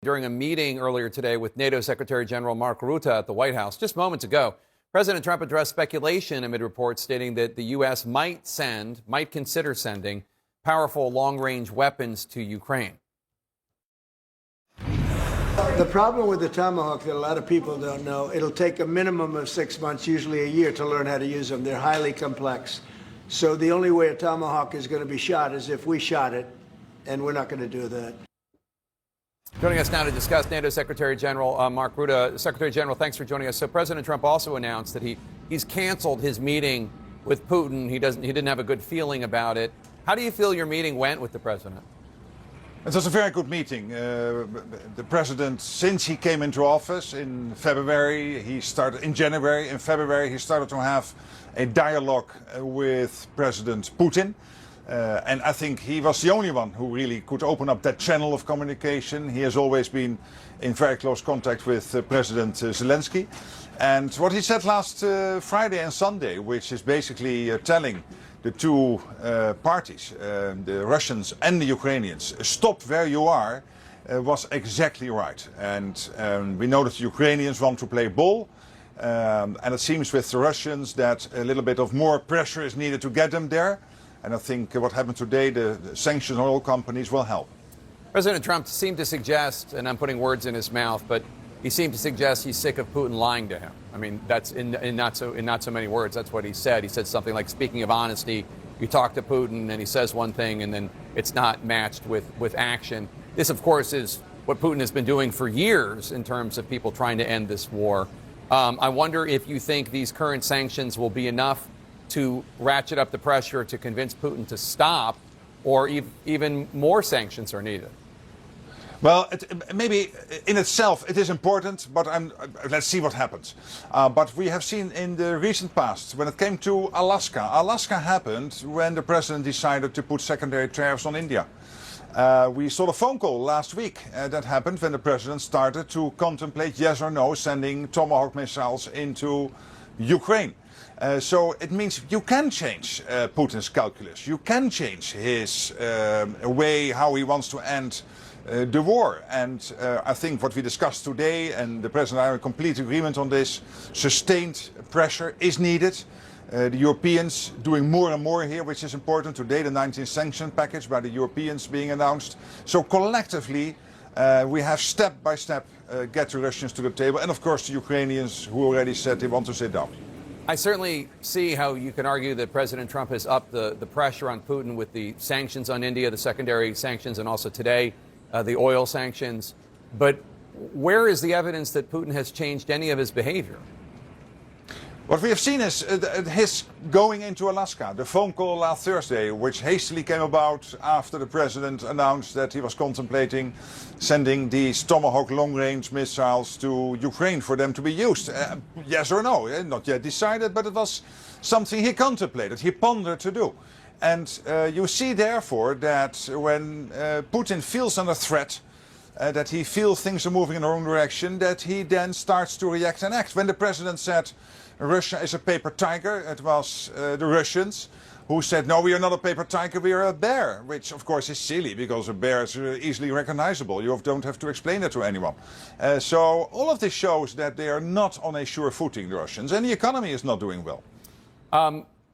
During a meeting earlier today with NATO Secretary General Mark Rutte at the White House just moments ago, President Trump addressed speculation amid reports stating that the U.S. might consider sending powerful long-range weapons to Ukraine. The problem with the Tomahawk that a lot of people don't know, it'll take a minimum of 6 months, usually a year, to learn how to use them. They're highly complex. So the only way a Tomahawk is going to be shot is if we shot it, and we're not going to do that. Joining us now to discuss NATO Secretary General Mark Rutte. Secretary General, thanks for joining us. So President Trump also announced that he's canceled his meeting with Putin. He didn't have a good feeling about it. How do you feel your meeting went with the president? It was a very good meeting. The president, since he came into office in February, in February, he started to have a dialogue with President Putin. And I think he was the only one who really could open up that channel of communication. He has always been in very close contact with President Zelensky. And what he said last Friday and Sunday, which is basically telling the two parties, the Russians and the Ukrainians, stop where you are, was exactly right. And we know that the Ukrainians want to play ball. And it seems with the Russians that a little bit of more pressure is needed to get them there. And I think what happened today, the sanctions on oil companies will help. President Trump seemed to suggest, and I'm putting words in his mouth, but he seemed to suggest he's sick of Putin lying to him. I mean, that's in not so many words. That's what he said. He said something like, speaking of honesty, you talk to Putin and he says one thing and then it's not matched with action. This, of course, is what Putin has been doing for years in terms of people trying to end this war. I wonder if you think these current sanctions will be enough to ratchet up the pressure to convince Putin to stop, or even more sanctions are needed. Well, maybe in itself it is important, but let's see what happens. But we have seen in the recent past, when it came to Alaska happened when the president decided to put secondary tariffs on India. We saw the phone call last week that happened when the president started to contemplate, yes or no, sending Tomahawk missiles into Ukraine. So it means you can change Putin's calculus. You can change his way how he wants to end the war. And I think what we discussed today, and the president and I are in complete agreement on this, sustained pressure is needed. The Europeans doing more and more here, which is important. Today, the 19th sanction package by the Europeans being announced. So collectively, we have step by step get the Russians to the table. And of course, the Ukrainians who already said they want to sit down. I certainly see how you can argue that President Trump has upped the pressure on Putin with the sanctions on India, the secondary sanctions, and also today, the oil sanctions. But where is the evidence that Putin has changed any of his behavior? What we have seen is his going into Alaska, the phone call last Thursday, which hastily came about after the president announced that he was contemplating sending these Tomahawk long-range missiles to Ukraine for them to be used. Yes or no, not yet decided, but it was something he contemplated, he pondered to do. And you see, therefore, that when Putin feels under threat, that he feels things are moving in the wrong direction, that he then starts to react and act. When the president said Russia is a paper tiger, it was the Russians who said, no, we are not a paper tiger, we are a bear, which of course is silly because a bear is easily recognizable. You don't have to explain it to anyone. So all of this shows that they are not on a sure footing, the Russians, and the economy is not doing well.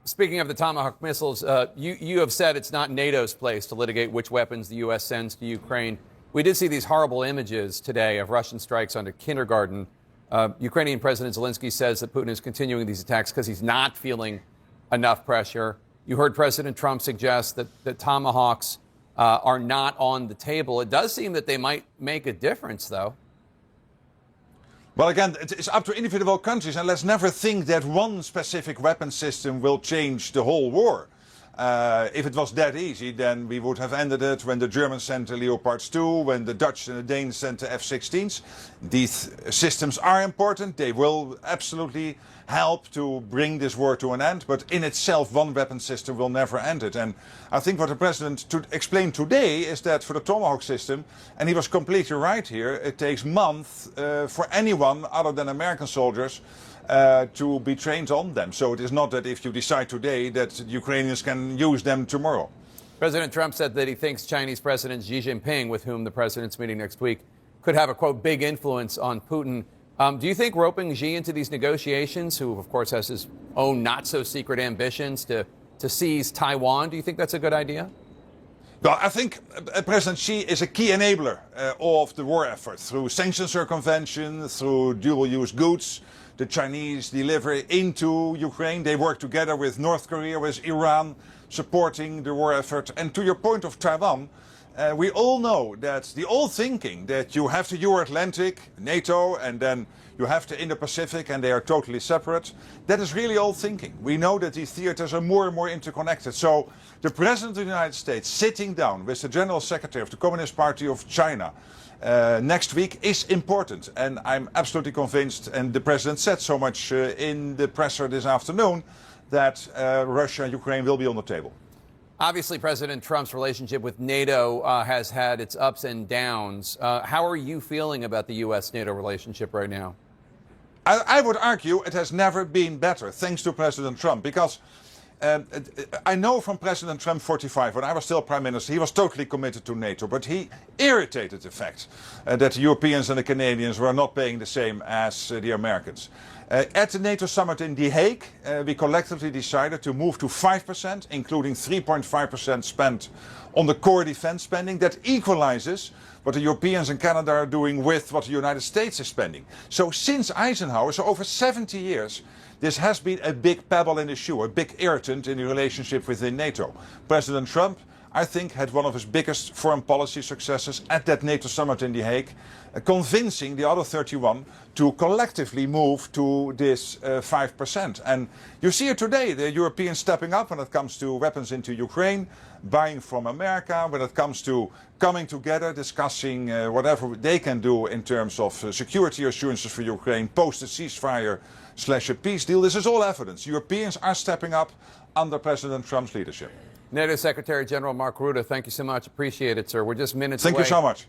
Speaking of the Tomahawk missiles, you have said it's not NATO's place to litigate which weapons the U.S. sends to Ukraine. We did see these horrible images today of Russian strikes on a kindergarten. Ukrainian President Zelensky says that Putin is continuing these attacks because he's not feeling enough pressure. You heard President Trump suggest that Tomahawks are not on the table. It does seem that they might make a difference, though. Well, again, it's up to individual countries, and let's never think that one specific weapon system will change the whole war. If it was that easy, then we would have ended it when the Germans sent the Leopards 2, when the Dutch and the Danes sent the F-16s. These systems are important. They will absolutely help to bring this war to an end. But in itself, one weapon system will never end it. And I think what the president explained today is that for the Tomahawk system, and he was completely right here, it takes months for anyone other than American soldiers to be trained on them. So it is not that if you decide today that Ukrainians can use them tomorrow. President Trump said that he thinks Chinese President Xi Jinping, with whom the president's meeting next week, could have a, quote, big influence on Putin. Do you think roping Xi into these negotiations, who, of course, has his own not-so-secret ambitions to seize Taiwan, do you think that's a good idea? Well, I think President Xi is a key enabler of the war effort through sanction circumvention, through dual-use goods. The Chinese deliver into Ukraine. They work together with North Korea, with Iran, supporting the war effort. And to your point of Taiwan, we all know that the old thinking that you have the Euro-Atlantic, NATO, and then you have the Indo-Pacific and they are totally separate, that is really old thinking. We know that these theaters are more and more interconnected. So the President of the United States sitting down with the General Secretary of the Communist Party of China next week is important. And I'm absolutely convinced, and the President said so much in the presser this afternoon, that Russia and Ukraine will be on the table. Obviously, President Trump's relationship with NATO has had its ups and downs. How are you feeling about the U.S.-NATO relationship right now? I would argue it has never been better, thanks to President Trump, because I know from President Trump 45, when I was still Prime Minister, he was totally committed to NATO, but he irritated the fact that the Europeans and the Canadians were not paying the same as the Americans. At the NATO summit in The Hague, we collectively decided to move to 5%, including 3.5% spent on the core defense spending. That equalizes what the Europeans and Canada are doing with what the United States is spending. So since Eisenhower, so over 70 years, this has been a big pebble in the shoe, a big irritant in the relationship within NATO. President Trump, I think, had one of his biggest foreign policy successes at that NATO summit in The Hague, convincing the other 31 to collectively move to this 5%. And you see it today, the Europeans stepping up when it comes to weapons into Ukraine, buying from America, when it comes to coming together, discussing whatever they can do in terms of security assurances for Ukraine, post a ceasefire / a peace deal. This is all evidence. Europeans are stepping up under President Trump's leadership. NATO Secretary General Mark Rutte, thank you so much. Appreciate it, sir. We're just minutes away. Thank you so much.